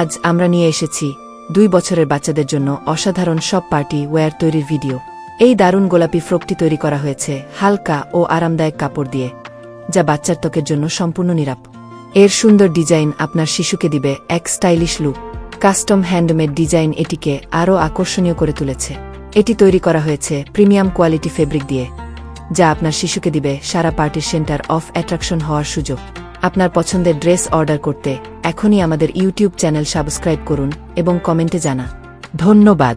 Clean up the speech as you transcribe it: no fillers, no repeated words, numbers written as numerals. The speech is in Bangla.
আজ আমরা নিয়ে এসেছি 2 বছরের বাচ্চাদের জন্য অসাধারণ সব পার্টি ওয়্যার তৈরির ভিডিও। এই দারুণ গোলাপি ফ্রকটি তৈরি করা হয়েছে হালকা ও আরামদায়ক কাপড় দিয়ে, যা বাচ্চার ত্বকের জন্য সম্পূর্ণ নিরাপদ। এর সুন্দর ডিজাইন আপনার শিশুকে দিবে এক stylish look. Custom handmade design এটিকে আরও আকর্ষণীয় করে তুলেছে। এটি তৈরি করা হয়েছে প্রিমিয়াম কোয়ালিটি ফেব্রিক দিয়ে, যা আপনার শিশুকে দিবে সারা পার্টির সেন্টার অফ অ্যাট্রাকশন হওয়ার সুযোগ। আপনার পছন্দের ড্রেস অর্ডার করতে এখনই আমাদের ইউটিউব চ্যানেল সাবস্ক্রাইব করুন এবং কমেন্টে জানা। ধন্যবাদ।